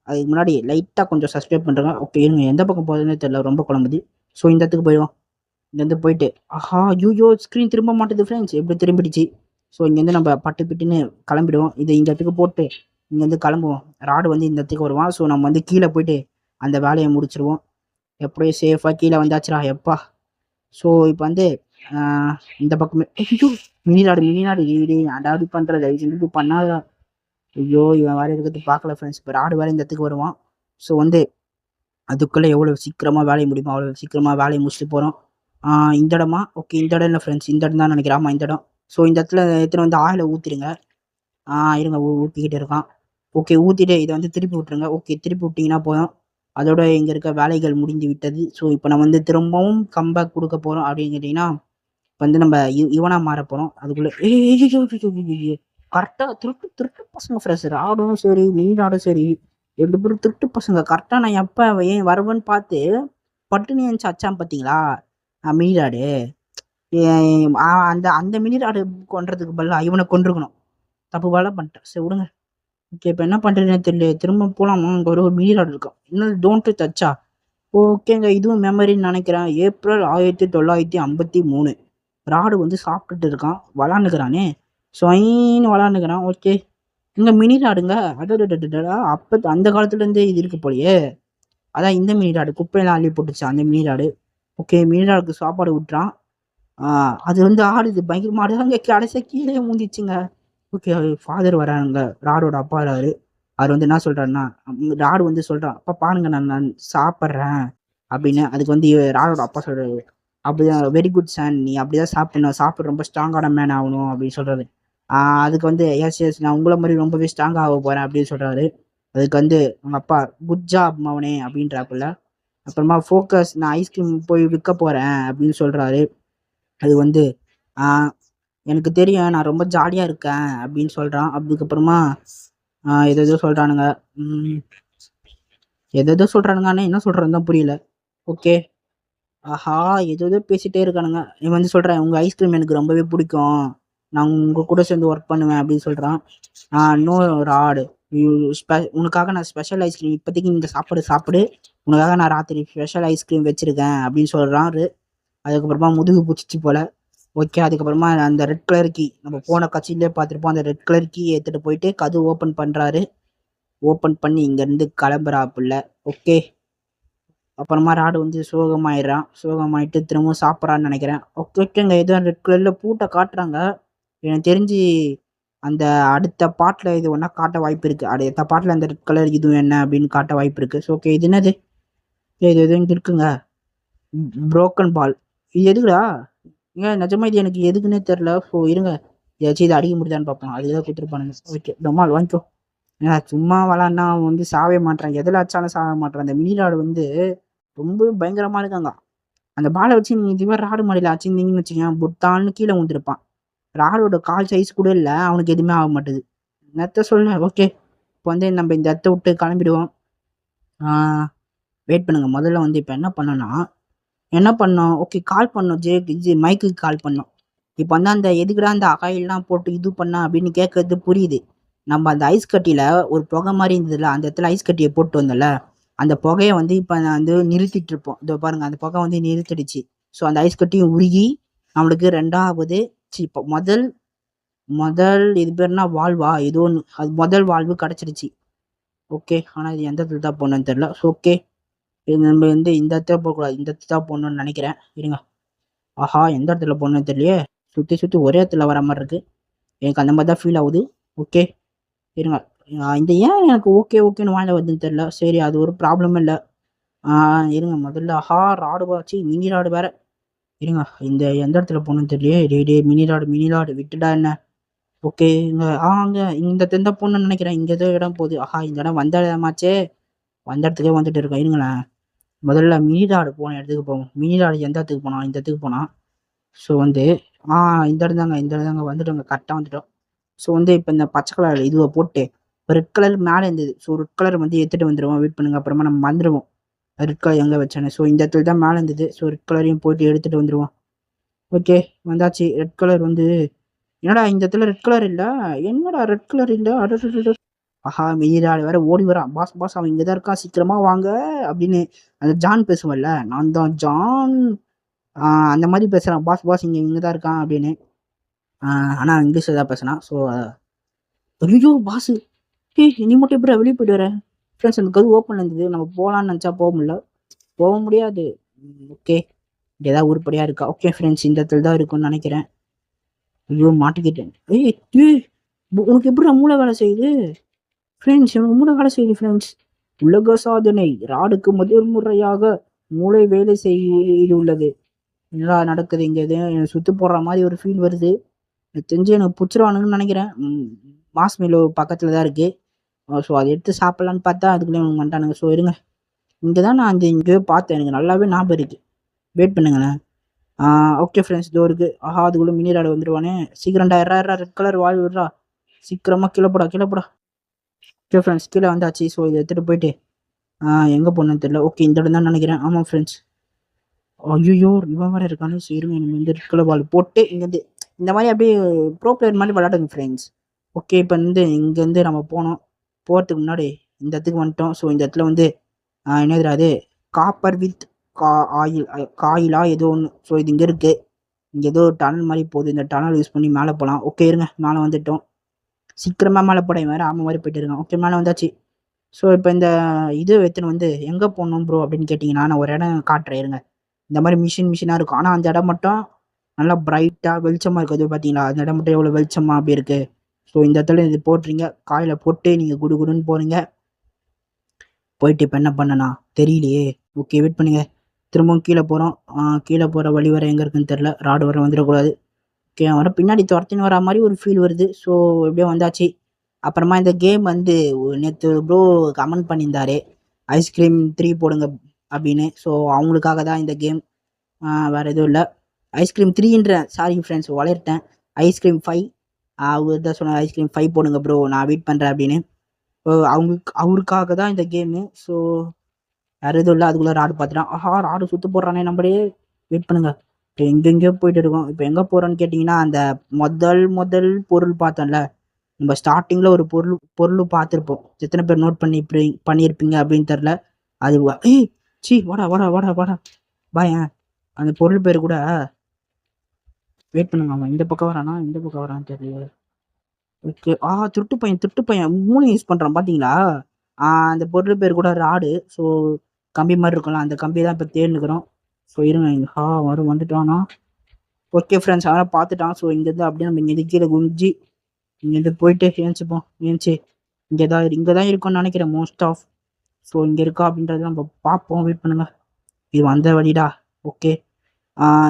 அதுக்கு முன்னாடி லைட்டாக கொஞ்சம் சப்ஸ்கிரைப் பண்ணுறேங்க. ஓகே இருங்க, எந்த பக்கம் போகுதுன்னே தெரியல, ரொம்ப குழம்புது. ஸோ இந்த இடத்துக்கு போயிடுவோம். இங்கேருந்து போயிட்டு ஆஹா ஐயோ ஸ்க்ரீன் திரும்ப மாட்டேது ஃப்ரெண்ட்ஸ், எப்படி திரும்பிடுச்சு. ஸோ இங்கேருந்து நம்ம பட்டு பிட்டுன்னு கிளம்பிடுவோம். இது இந்த இடத்துக்கு போட்டு இங்கேருந்து கிளம்புவோம். ராடு வந்து இந்த இடத்துக்கு வருவான். ஸோ நம்ம வந்து கீழே போயிட்டு அந்த வேலையை முடிச்சிருவோம். எப்படியோ சேஃபாக கீழே வந்தாச்சுடா எப்பா. ஸோ இப்போ வந்து இந்த பக்கமே ஐயோ மினிநாடு அடாப்டி பண்ணுற தயவு செஞ்சு இப்படி பண்ணாதா. ஐயோ இவன் வேறு இருக்கிறது பார்க்கல ஃப்ரெண்ட்ஸ். இப்போ ராடு வேறு இந்த இடத்துக்கு வருவான். ஸோ வந்து அதுக்குள்ளே எவ்வளோ சீக்கிரமாக வேலையை முடியுமோ அவ்வளோ சீக்கிரமாக வேலையை முடிச்சுட்டு போகிறோம். இந்த இடமா ஓகே, இந்த இடம் இல்லை ஃப்ரெண்ட்ஸ், இந்த இடம் தான் நினைக்கிறேன். ஆமாம் இந்த இடம். ஸோ இந்த இடத்துல எடுத்துகிட்டு வந்து ஆயில ஊற்றிடுங்க. இருங்க ஊற்றிக்கிட்டு இருக்கான். ஓகே ஊற்றிட்டு இதை வந்து திருப்பி விட்ருங்க. ஓகே திருப்பி விட்டிங்கன்னா போதும், அதோட இங்கே இருக்க வேலைகள் முடிந்து விட்டது. ஸோ இப்போ நம்ம வந்து திரும்பவும் கம்பேக் கொடுக்க போகிறோம் அப்படின்னு கேட்டிங்கன்னா, இப்போ வந்து நம்ம இவனாக மாற போகிறோம். அதுக்குள்ளே கரெக்டாக திருட்டு திருட்டு பசங்க ஃப்ரெஷர் ஆடும் சரி நீடாடும் சரி, 2 பேரும் திருட்டு பசங்க. கரெக்டாக நான் எப்போ ஏன் வருவேன்னு பார்த்து பட்டுன்னு இருந்துச்சு அச்சான் பார்த்தீங்களா மினிடாடு. அந்த அந்த மினிடாடு கொன்றதுக்கு பதிலாக இவனை கொண்டிருக்கணும். தப்பு வேலை பண்ணிட்டேன். சரி விடுங்க. ஓகே இப்போ என்ன பண்ணுறதுன்னு தெரியல. திரும்ப போகலாமா? அங்கே ஒரு மினிடாடு இருக்கும். இன்னும் டோன்ட்டு தச்சா. ஓகேங்க, இதுவும் மெமரின்னு நினைக்கிறேன். ஏப்ரல் 1953 ராடு வந்து சாப்பிட்டுட்டு இருக்கான், விளாண்டுக்கிறானே சொயின்னு விளாண்டுக்கிறான். ஓகே இங்கே மினி ராடுங்க. அடடா அப்போ அந்த காலத்துலேருந்தே இது இருக்கு போலையே. அதான் இந்த மினி ராடு குப்பையெல்லாம் அள்ளி போட்டுச்சு அந்த மினி ராடு. ஓகே மினி ராடுக்கு சாப்பாடு விட்டுறான். அது வந்து ஆடுது பயங்கரமா ஆடுதாங்க. கடைசியாக கீழே மூந்திச்சுங்க. ஓகே ஃபாதர் வராங்க, ராடோட அப்பா வராரு. அவர் வந்து என்ன சொல்றாருன்னா, ராடு வந்து சொல்றான் அப்பா பாருங்க நான் சாப்பிட்றேன் அப்படின்னு. அதுக்கு வந்து ராடோட அப்பா சொல்றாரு, அப்படிதான் வெரி குட் சன், நீ அப்படிதான் சாப்பிடணும், சாப்பிட்டு ரொம்ப ஸ்ட்ராங்கான மேன் ஆகணும் அப்படின்னு சொல்றாரு. அதுக்கு வந்து எஸ் நான் உங்களை மாதிரி ரொம்பவே ஸ்ட்ராங் ஆக போறேன் அப்படின்னு சொல்றாரு. அதுக்கு வந்து அவங்க அப்பா குட் ஜாப் மவனே அப்படின்றாப்புல. அப்புறமா ஃபோக்கஸ், நான் ஐஸ்கிரீம் போய் விற்க போறேன் அப்படின்னு சொல்றாரு. அது வந்து எனக்கு தெரியும் நான் ரொம்ப ஜாலியாக இருக்கேன் அப்படின்னு சொல்கிறான். அதுக்கப்புறமா எதோ சொல்கிறானுங்க. எதோ சொல்கிறானுங்க, ஆனால் என்ன சொல்கிறேன்னு தான் புரியல. ஓகே ஆஹா எதோ பேசிகிட்டே இருக்கானுங்க. இவன் வந்து சொல்கிறேன் உங்கள் ஐஸ்கிரீம் எனக்கு ரொம்பவே பிடிக்கும், நான் உங்கள் கூட சேர்ந்து ஒர்க் பண்ணுவேன் அப்படின்னு சொல்கிறான். நோ ராடு, உனக்காக நான் ஸ்பெஷல் ஐஸ்கிரீம், இப்போதைக்கு இந்த சாப்பாடு உனக்காக நான் ராத்திரி ஸ்பெஷல் ஐஸ்கிரீம் வச்சுருக்கேன் அப்படின்னு சொல்கிறாரு. அதுக்கப்புறமா முதுகு பிடிச்சிச்சு போல். ஓகே அதுக்கப்புறமா அந்த ரெட் கலர் கீ நம்ம போன கட்சியிலே பார்த்துருப்போம். அந்த ரெட் கலர் கீ எடுத்துகிட்டு போயிட்டு கதவு ஓப்பன் பண்ணுறாரு. ஓப்பன் பண்ணி இங்கேருந்து கிளம்புறாப்புல. ஓகே அப்புறமா ராடு வந்து சோகமாயிட்டு திரும்பவும் சாப்பிட்றான்னு நினைக்கிறேன். ஓகேங்க ஏதோ ரெட் கலரில் பூட்டை காட்டுறாங்க. எனக்கு தெரிஞ்சு அந்த அடுத்த பாட்டில் இது ஒன்றா காட்ட வாய்ப்பு இருக்குது. அடுத்த பாட்டில் அந்த ரெட் கலர் இதுவும் என்ன அப்படின்னு காட்ட வாய்ப்பு இருக்குது. ஸோ ஓகே இது என்னது, இது எதுவும் இருக்குங்க. புரோக்கன் பால், இது எதுக்குடா? நிஜமா இது எனக்கு எதுக்குன்னே தெரில. ஸோ இருங்க ஏதாச்சும் இதை அடிக்க முடியுதான்னு பார்ப்போம். அதுதான் கொடுத்துருப்பானுங்க. ஓகே டொமால் வாங்கிக்கோ. சும்மா விளாட்னா அவன் வந்து சாவே மாட்டான், எதில் அடிச்சாலும் சாவே மாட்டான். அந்த மினி ராடு வந்து ரொம்ப பயங்கரமாக இருக்காங்க. அந்த பாலை வச்சு நீங்கள் இதுவே ராடு மாடியில் அடிச்சிருந்தீங்கன்னு வச்சுக்கோங்க, புட்டான்னு கீழே வந்துருப்பான். ராடோட கால் சைஸ் கூட இல்லை, அவனுக்கு எதுவுமே ஆக மாட்டுது. என்னத்த சொல்ல. ஓகே இப்போ வந்து நம்ம இந்த இடத்த விட்டு கிளம்பிடுவோம். வெயிட் பண்ணுங்க. முதல்ல வந்து இப்போ என்ன பண்ணோம், ஓகே கால் பண்ணோம், மைக்குக்கு கால் பண்ணோம். இப்போ வந்து அந்த எதுக்குடா அந்த ஆயில்லாம் போட்டு இது பண்ணா அப்படின்னு கேட்கறது புரியுது. நம்ம அந்த ஐஸ் கட்டியில் ஒரு புகை மாதிரி இருந்ததுல, அந்த இடத்துல ஐஸ் கட்டியை போட்டு வந்தோம்ல, அந்த புகையை வந்து இப்போ வந்து நிறுத்திட்டு இருப்போம். இதோ பாருங்க அந்த புகை வந்து நிறுத்திடுச்சு. ஸோ அந்த ஐஸ் கட்டியும் உருகி நம்மளுக்கு ரெண்டாவது இப்போ முதல் இது பேர்னா வால்வா ஏதோ ஒன்று, அது முதல் வால்வு கிடச்சிடுச்சு. ஓகே ஆனால் இது எந்த இடத்துல தான் போகணுன்னு தெரில. ஸோ ஓகே இது நம்ம வந்து இந்த இடத்துல போகக்கூடாது, இந்த இடத்துல தான் போகணுன்னு நினைக்கிறேன். இருங்க ஆஹா எந்த இடத்துல போகணுன்னு தெரியலையே, சுற்றி ஒரே இடத்துல வர மாதிரி இருக்குது. எனக்கு அந்த மாதிரி தான் ஃபீல் ஆகுது. ஓகே இருங்க இந்த ஏன் எனக்கு ஓகேன்னு வாயில வருதுன்னு தெரில. சரி அது ஒரு ப்ராப்ளமும் இல்லை. இருங்க முதல்ல ஆஹா ராடு வாச்சு மினி ராடு வேற. இருங்க இந்த எந்த இடத்துல போகணுன்னு தெரியலையே. டே மினி ராடு விட்டுடா என்ன. ஓகே இங்கே அங்கே இந்த தெந்த போகணுன்னு நினைக்கிறேன். இங்கே ஏதோ இடம் போகுது. ஆஹா இந்த இடம் வந்த இடமாச்சே, வந்த இடத்துக்கே வந்துட்டு இருக்கேன். இருங்களேன் முதல்ல மினி ராடு போன இடத்துக்கு போவோம். மினி ராடு எந்த இடத்துக்கு போனோம், இந்த இடத்துக்கு போனால். ஸோ வந்து இந்த இடம் தாங்க வந்துட்டோங்க, கரெக்டாக வந்துட்டோம். ஸோ வந்து இப்போ இந்த பச்சை கலர் இதுவை போட்டு ரெட் கலர் மேலே இருந்தது. ஸோ ரெட் கலர் வந்து எடுத்துகிட்டு வந்துடுவோம். வெயிட் பண்ணுங்க, அப்புறமா நம்ம வந்துடுவோம் ரெட் கலர் எங்கே வச்சானே. ஸோ இந்த இடத்துல தான் மேலே இருந்தது. ஸோ ரெட் கலரையும் போயிட்டு எடுத்துகிட்டு வந்துடுவோம். ஓகே வந்தாச்சு. ரெட் கலர் வந்து என்னடா இந்த இடத்துல ரெட் கலர் இல்லை, என்னடா ரெட் கலர் இல்லை, ஆஹா மெயிராள் வேற ஓடி வரான், பாஸ் பாஸ் அவன் இங்கதான் இருக்கான் சீக்கிரமா வாங்க அப்படின்னு. அந்த ஜான் பேசுவல்ல, நான் தான் ஜான், அந்த மாதிரி பேசுறான், பாஸ் பாஸ் இங்கதான் இருக்கான் அப்படின்னு. ஆனா இங்கிலீஷ்ல தான் பேசினான். ஸோ ஐயோ பாஸ், நீ மட்டும் எப்படி வெளியே போயிட்டு வர? ஃப்ரெண்ட்ஸ் அந்த கது ஓப்பன் இருந்தது, நம்ம போகலான்னு நினச்சா போக முடியல, போக முடியாது. ஓகே, இங்கே ஏதாவது உருப்படியா இருக்கா? ஓகே ஃப்ரெண்ட்ஸ், இந்த இடத்துல தான் இருக்கும்னு நினைக்கிறேன். ஐயோ மாட்டிக்கிட்டேன். ஏய் உனக்கு எப்படி மூளை வேலை செய்யுது ஃப்ரெண்ட்ஸ்? எனக்கு மூளை வேலை செய்யுது ஃப்ரெண்ட்ஸ். உலக சாதனை, ராடுக்கு முதல் முறையாக மூளை வேலை செய்துள்ளது. என்னடா நடக்குது இங்க? எது சுத்து போடுற மாதிரி ஒரு ஃபீல் வருது. எனக்கு தெரிஞ்சு எனக்கு புச்சிருவானுன்னு நினைக்கிறேன். மாஸ் மீலோ பக்கத்துல தான் இருக்கு. ஸோ அதை எடுத்து சாப்பிடலான்னு பார்த்தா அதுக்குள்ளே இவங்க வந்துட்டானுங்க. ஸோ இருங்க, இங்கே தான் நான் இங்கேயோ பார்த்தேன், எனக்கு நல்லாவே ஞாபகம் இருக்கு. வெயிட் பண்ணுங்களேன். ஓகே ஃப்ரெண்ட்ஸ், இதோ இருக்கு. ஆஹா அதுக்குள்ளே மினி ராடு வந்துடுவானே. சீக்கிரம்டா, ரெட் கலர் வாழ் விடுறா, சீக்கிரமா கீழே போடா கீழே போடா. ஓகே ஃப்ரெண்ட்ஸ், கீழே வந்தாச்சு. ஸோ இதை எடுத்துகிட்டு போயிட்டு எங்கே போகணுன்னு தெரியல. ஓகே இந்த இடம் தான் நினைக்கிறேன். ஆமாம் ஃப்ரெண்ட்ஸ். ஐயோ இவன் வேறு இருக்கானு. ஸோ இருங்க, நம்ம இந்த ரெட் கலர் பால் போட்டு இங்கேருந்து இந்த மாதிரி அப்படியே ப்ரோ பிளேயர் மாதிரி விளையாடுங்க ஃப்ரெண்ட்ஸ். ஓகே இப்போ வந்து இங்கேருந்து நம்ம போனோம். போகிறதுக்கு முன்னாடி இந்த இடத்துக்கு வந்துட்டோம். ஸோ இந்த இடத்துல வந்து என்னது அது, காப்பர் வித் ஆயில், காயிலா ஏதோ ஒன்று. ஸோ இது இங்கே இருக்குது. இங்கே ஏதோ டனல் மாதிரி போகுது, இந்த டனல் யூஸ் பண்ணி மேலே போகலாம். ஓகே இருங்க, மேலே வந்துட்டோம். சீக்கிரமாக மேலே போட வேறு ஆமாம் மாதிரி போயிட்டு இருக்கோம். ஓகே மேலே வந்தாச்சு. ஸோ இப்போ இந்த இது எடுத்துன்னு வந்து எங்கே போகணும் ப்ரோ அப்படின்னு கேட்டிங்கன்னா, நான் ஒரு இடம் காட்டுறேன் இருங்க. இந்த மாதிரி மிஷினாக இருக்கும், ஆனால் அந்த இடம் மட்டும் நல்லா பிரைட்டாக வெளிச்சமாக இருக்குது. பார்த்தீங்களா அந்த இடம் மட்டும் எவ்வளோ வெளிச்சமாக அப்படி இருக்குது. ஸோ இந்த இடத்துல இது போட்டுறீங்க, காயில் போட்டு நீங்கள் குடுன்னு போகிறீங்க. போயிட்டு இப்போ என்ன பண்ணனா தெரியலையே. ஓகே வெயிட் பண்ணுங்க, திரும்பவும் கீழே போகிறோம். கீழே போகிற வழி வர எங்கே இருக்குன்னு தெரில, ராடு வர வந்துடக்கூடாது. ஓகே வர பின்னாடி துரத்தின்னு வர மாதிரி ஒரு ஃபீல் வருது. ஸோ எப்படியோ வந்தாச்சு. அப்புறமா இந்த கேம் வந்து நேற்று ப்ரோ கமெண்ட் பண்ணியிருந்தாரு, ஐஸ்கிரீம் 3 போடுங்க அப்படின்னு. ஸோ அவங்களுக்காக தான் இந்த கேம், வேறு எதுவும் இல்லை. ஐஸ்கிரீம் 3ன்ற சாரி ஃப்ரெண்ட்ஸ் வளர்ட்டேன், ஐஸ்கிரீம் 5. அவர் தான் சொன்னார் ஐஸ்கிரீம் 5 போடுங்க ப்ரோ, நான் வெயிட் பண்ணுறேன் அப்படின்னு. அவருக்காக தான் இந்த கேமு. ஸோ வேறு எதுவும் இல்லை. அதுக்குள்ளே ராடு பார்த்துட்டான். ஆஹா ராடு சுற்று போடுறானே நம்மளே. வெயிட் பண்ணுங்க, இப்போ எங்கெங்கேயோ போயிட்டு இருக்கோம். இப்போ எங்கே போகிறோன்னு கேட்டிங்கன்னா, அந்த முதல் பொருள் பார்த்தோம்ல, நம்ம ஸ்டார்டிங்கில் ஒரு பொருள் பார்த்துருப்போம். எத்தனை பேர் நோட் பண்ணியிருப்பீங்க அப்படின்னு தெரில. அது வாடா வாடா வாடா வாடா பாயன். அந்த பொருள் பேர் கூட வெயிட் பண்ணுங்க, அவன் இந்த பக்கம் வரானா இந்த பக்கம் வரான்னு தெரியல. ஓகே திருட்டு பையன் 3 யூஸ் பண்ணுறான் பார்த்தீங்களா. அந்த பொருள் பேர் கூட ராடு. ஸோ கம்பி மாதிரி இருக்கும்ல, அந்த கம்பி தான் இப்போ தேர்ந்துக்கிறோம். ஸோ இருங்க இங்கே வந்துட்டானா. ஓகே ஃப்ரெண்ட்ஸ், அவனை பார்த்துட்டான். ஸோ இங்கேருந்து அப்படியே நம்ம இங்கே கீழே குஞ்சி இங்கேருந்து போயிட்டு ஏஞ்சிப்போம். ஏஞ்சி இங்கே தான் இருக்கும்னு நினைக்கிறேன் மோஸ்ட் ஆஃப். ஸோ இங்கே இருக்கா அப்படின்றத நம்ம பார்ப்போம். வெயிட் பண்ணுங்க, இது வந்த வழிடா. ஓகே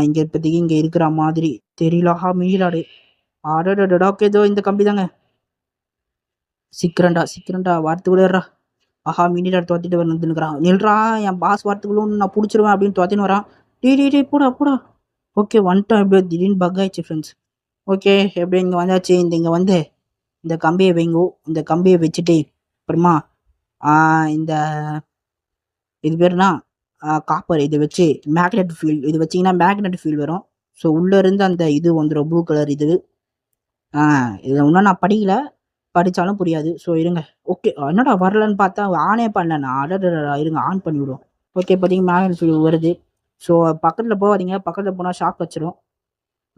இங்கே இப்போதைக்கு இங்கே இருக்கிற மாதிரி தெரியலஹா. மீளாடு ஆடா. ஓகே இதோ இந்த கம்பி தாங்க. சீக்கிரண்டா வாரத்துக்குள்ளேறா. ஆஹா மீனிடாடு துரத்திட்டு வந்துருக்கிறான். நில்றா, என் பாஸ் வாரத்துக்குள்ள நான் பிடிச்சிருவேன் அப்படின்னு துரத்தின்னு வரான். டே போடா. ஓகே வந்துட்டோம். எப்படியோ திடீர்னு பக் ஆயிடுச்சு ஃப்ரெண்ட்ஸ். ஓகே எப்படியோ இங்கே வந்தாச்சு. இங்கே வந்து இந்த கம்பியை வைங்கோ. இந்த கம்பியை வச்சுட்டு அப்புறமா இந்த இது பேர்னா காப்பர், இதை வச்சு மேக்னெட் ஃபீல்ட், இது வச்சிங்கன்னா மேக்னெட் ஃபீல்ட் வரும். ஸோ உள்ளே இருந்து அந்த இது வந்துடும், ப்ளூ கலர் இது. இதை இன்னும் நான் படித்தாலும் புரியாது. ஸோ இருங்க. ஓகே என்னடா வரலன்னு பார்த்தா ஆனே பண்ணல நான். இருங்க ஆன் பண்ணி விடுவோம். ஓகே பார்த்தீங்கன்னா மேக்னெட் ஃபீல்ட் வருது. ஸோ பக்கத்தில் போகாதீங்க, பக்கத்தில் போனால் ஷாக் வச்சிடும்.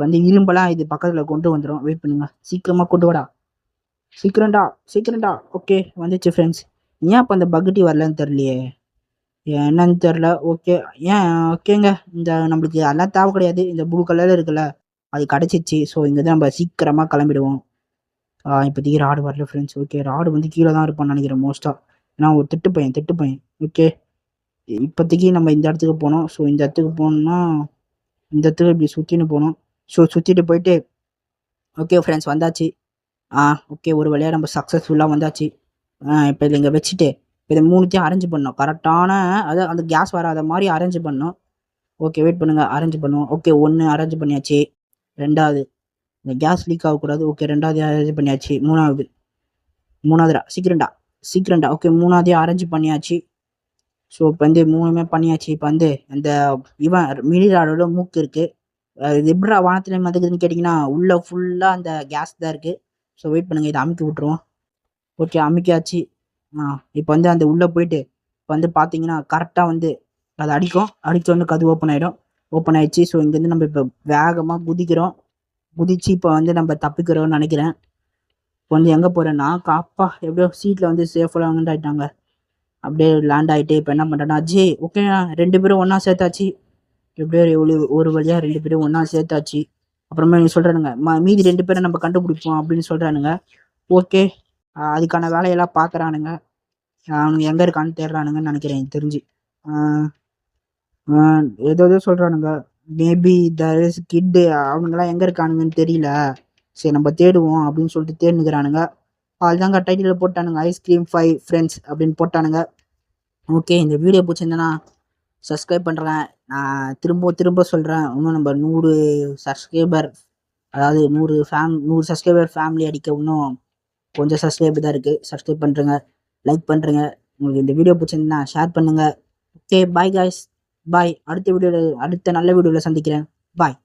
வந்து இரும்பெல்லாம் இது பக்கத்தில் கொண்டு வந்துடும். வெயிட் பண்ணுங்க, சீக்கிரமாக கொண்டு வாடா. சீக்கிரம்டா. ஓகே வந்துச்சு ஃப்ரெண்ட்ஸ். ஏன் அப்போ அந்த பக்கெட்டி வரலன்னு தெரியலையே, என்னன்னு தெரில. ஓகே ஓகேங்க, இந்த நம்மளுக்கு அதெல்லாம் தேவை கிடையாது. இந்த ப்ளூ கலரில் இருக்குல்ல அது கிடச்சிச்சு. ஸோ இங்கே தான் நம்ம சீக்கிரமாக கிளம்பிடுவோம். இப்போதைக்கு ராடு வரல ஃப்ரெண்ட்ஸ். ஓகே ராடு வந்து கீழே தான் இருப்பான்னு நினைக்கிறேன் மோஸ்ட்டாக, ஏன்னா ஒரு திட்டு பையன். ஓகே இப்போதைக்கு நம்ம இந்த இடத்துக்கு போனோம். ஸோ இந்த இடத்துக்கு போகணுன்னா இந்த இடத்துக்கு இப்படி சுற்றின்னு போகணும். ஸோ சுற்றிட்டு போயிட்டு ஓகே ஃப்ரெண்ட்ஸ் வந்தாச்சு. ஓகே ஒரு வழியாக நம்ம சக்ஸஸ்ஃபுல்லாக வந்தாச்சு. இப்போ இதை இங்கே வச்சுட்டு இதை 3த்தையும் அரேஞ்ச் பண்ணோம் கரெக்டான, அதாவது அந்த கேஸ் வராத மாதிரி அரேஞ்ச் பண்ணோம். ஓகே வெயிட் பண்ணுங்கள், அரேஞ்ச் பண்ணுவோம். ஓகே 1 அரேஞ்ச் பண்ணியாச்சு. 2வது இந்த கேஸ் லீக் ஆகக்கூடாது. ஓகே 2வது அரேஞ்ச் பண்ணியாச்சு. 3வதுடா சீக்கிரம்டா. ஓகே 3வதையும் அரேஞ்ச் பண்ணியாச்சு. ஸோ இப்போ வந்து 3மே பண்ணியாச்சு. இப்போ வந்து அந்த மினிராடோட மூக்கு இருக்குது. இது எப்படா வானத்தில் மதுக்குதுன்னு கேட்டிங்கன்னா உள்ளே ஃபுல்லாக அந்த கேஸ் தான் இருக்குது. ஸோ வெயிட் பண்ணுங்கள், இதை அமுக்கி விட்ருவோம். ஓகே அமுக்கியாச்சு. இப்போ வந்து அந்த உள்ளே போயிட்டு இப்போ வந்து பார்த்தீங்கன்னா கரெக்டாக வந்து அதை அடிக்கும். அடித்தோடனே கதவு ஓப்பன் ஆகிடும். ஓப்பன் ஆயிடுச்சு. ஸோ இங்கேருந்து நம்ம இப்போ வேகமாக குதிக்கிறோம். குதிச்சு இப்போ வந்து நம்ம தப்பிக்கிறோம்னு நினைக்கிறேன். இப்போ வந்து எங்கே போகிறேன்னா அப்பா எப்படியோ சீட்டில் வந்து சேஃபாக லேண்ட் ஆகிட்டாங்க. அப்படியே லேண்ட் ஆகிட்டு இப்போ என்ன பண்ணுறேன்னா ஓகே 2 பேரும் ஒன்றா சேர்த்தாச்சு. எப்படியோ ஒரு வழியாக 2 பேரும் ஒன்றா சேர்த்தாச்சு. அப்புறமா நீங்க சொல்கிறானுங்க மீதி 2 பேரை நம்ம கண்டுபிடிப்போம் அப்படின்னு சொல்கிறானுங்க. ஓகே அதுக்கான வேலையெல்லாம் பார்க்குறானுங்க. அவனுங்க எங்கே இருக்கான்னு தேடுறானுங்கன்னு நினைக்கிறேன் எனக்கு தெரிஞ்சு. ஏதோ சொல்கிறானுங்க. மேபி தர் இஸ் கிட்டு அவனுங்கெல்லாம் எங்கே இருக்கானுங்கன்னு தெரியல. சரி நம்ம தேடுவோம் அப்படின்னு சொல்லிட்டு தேடினுக்கிறானுங்க. அதுதாங்க டைட்டிலில் போட்டானுங்க ஐஸ்கிரீம் 5 ஃப்ரெண்ட்ஸ் அப்படின்னு போட்டானுங்க. ஓகே இந்த வீடியோ பிடிச்சிருந்தேன்னா சப்ஸ்கிரைப் பண்ணுறேன். நான் திரும்ப சொல்கிறேன். இன்னும் நம்ம 100 சப்ஸ்கிரைபர், அதாவது 100 சப்ஸ்கிரைபர் ஃபேமிலி அடிக்க இன்னும் கொஞ்சம் சப்ஸ்கிரைபர் தான் இருக்குது. சப்ஸ்கிரைப் பண்ணுறேங்க, லைக் பண்ணுறேங்க. உங்களுக்கு இந்த வீடியோ பிடிச்சிருந்தா ஷேர் பண்ணுங்கள். ஓகே பாய் காய்ஸ், பாய். அடுத்த நல்ல வீடியோவில் சந்திக்கிறேன். பாய்.